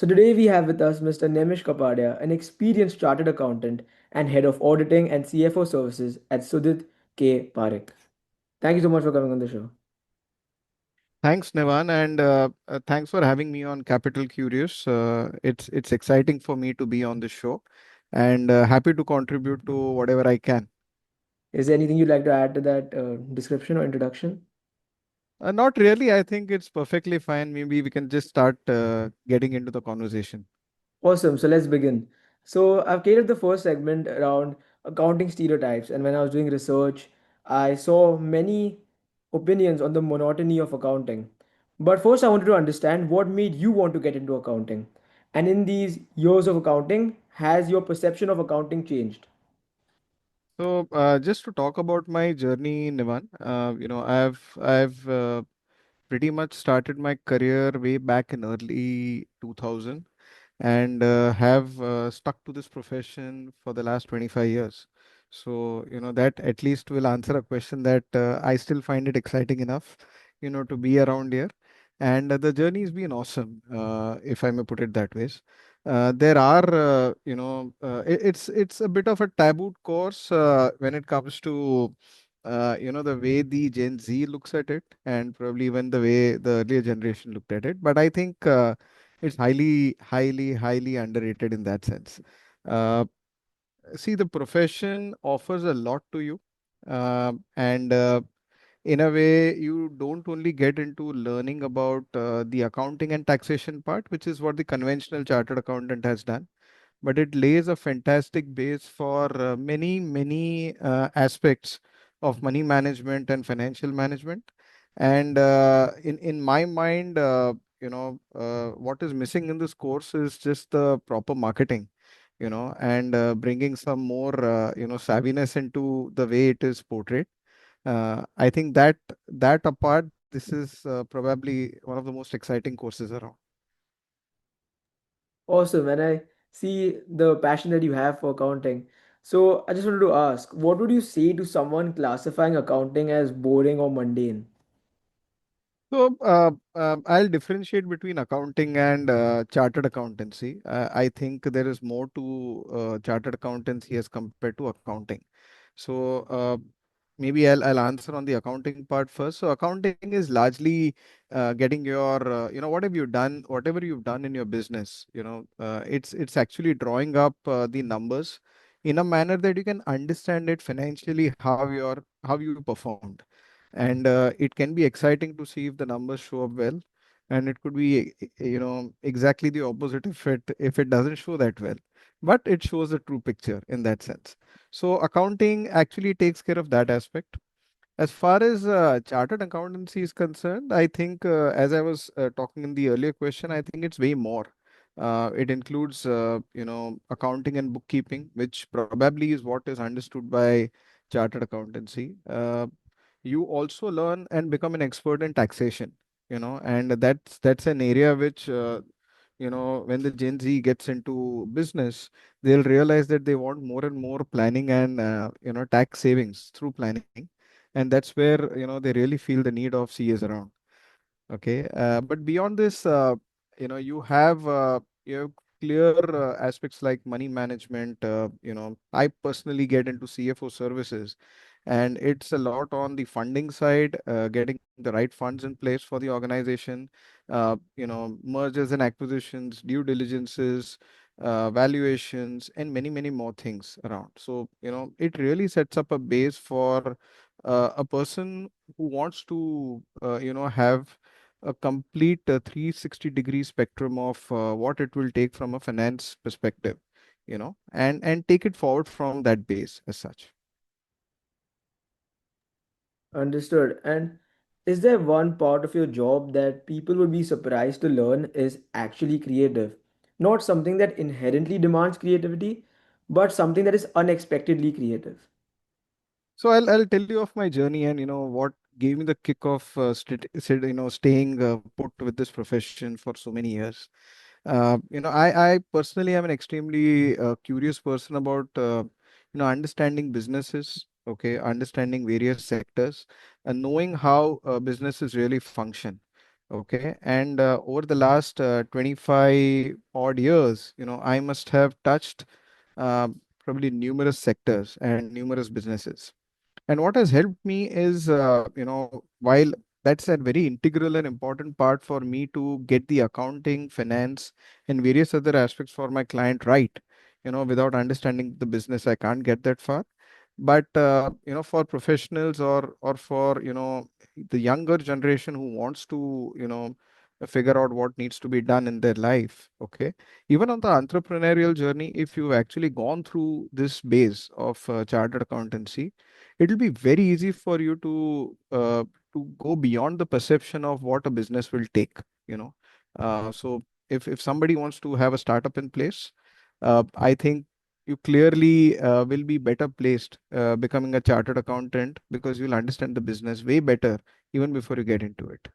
So today we have with us Mr. Nemish Kapadia, an experienced chartered accountant and head of auditing and CFO services at Sudit K. Parekh. Thank you so much for coming on the show. Thanks, Nevan, and thanks for having me on Capital Curious. It's exciting for me to be on this show, and happy to contribute to whatever I can. Is there anything you'd like to add to that description or introduction? Not really. I think it's perfectly fine. Maybe we can just start getting into the conversation. Awesome. So let's begin. So I've created the first segment around accounting stereotypes, and when I was doing research, I saw many opinions on the monotony of accounting. But first, I wanted to understand what made you want to get into accounting. And in these years of accounting, has your perception of accounting changed? So, just to talk about my journey, Nevan, I've pretty much started my career way back in early 2000 and have stuck to this profession for the last 25 years. So, that at least will answer a question that I still find it exciting enough, to be around here. And the journey has been awesome, if I may put it that way. There are, it's a bit of a taboo course when it comes to, the way the Gen Z looks at it, and probably even the way the earlier generation looked at it. But I think it's highly underrated in that sense. Uh, See, the profession offers a lot to you, and in a way, you don't only get into learning about the accounting and taxation part, which is what the conventional chartered accountant has done, but it lays a fantastic base for many aspects of money management and financial management. And in my mind, what is missing in this course is just the proper marketing, and bringing some more savviness into the way it is portrayed. I think that apart, this is probably one of the most exciting courses around. Awesome. And I see the passion that you have for accounting. So I just wanted to ask, what would you say to someone classifying accounting as boring or mundane? So, I'll differentiate between accounting and chartered accountancy. I think there is more to chartered accountancy as compared to accounting. So, maybe I'll answer on the accounting part first. So, accounting is largely getting your, what have you done, whatever you've done in your business. It's actually drawing up the numbers in a manner that you can understand it financially how you performed, and it can be exciting to see if the numbers show up well, and it could be exactly the opposite if it doesn't show that well, but it shows the true picture in that sense. So accounting actually takes care of that aspect. As far as chartered accountancy is concerned, I think, as I was talking in the earlier question, I think it's way more. It includes, accounting and bookkeeping, which probably is what is understood by chartered accountancy. You also learn and become an expert in taxation, and that's an area which, when the Gen Z gets into business, they'll realize that they want more and more planning and, tax savings through planning. And that's where, they really feel the need of CAs around. Okay. But beyond this, you have clear aspects like money management. I personally get into CFO services, and it's a lot on the funding side, getting the right funds in place for the organization, mergers and acquisitions, due diligences, valuations, and many more things around. So, it really sets up a base for a person who wants to, have a complete 360-degree spectrum of what it will take from a finance perspective, and take it forward from that base as such. Understood. And is there one part of your job that people would be surprised to learn is actually creative? Not something that inherently demands creativity, but something that is unexpectedly creative. So I'll tell you of my journey, and what gave me the kick of staying put with this profession for so many years. I personally am an extremely curious person about understanding businesses, okay, understanding various sectors, and knowing how businesses really function. Okay. And over the last 25 odd years, I must have touched uh, probably numerous sectors and numerous businesses. And what has helped me is, while that's a very integral and important part for me to get the accounting, finance, and various other aspects for my client right, without understanding the business, I can't get that far. But for professionals or for the younger generation who wants to figure out what needs to be done in their life, okay, even on the entrepreneurial journey, if you've actually gone through this base of chartered accountancy, it will be very easy for you to go beyond the perception of what a business will take. So if somebody wants to have a startup in place, I think you clearly will be better placed becoming a chartered accountant, because you'll understand the business way better even before you get into it.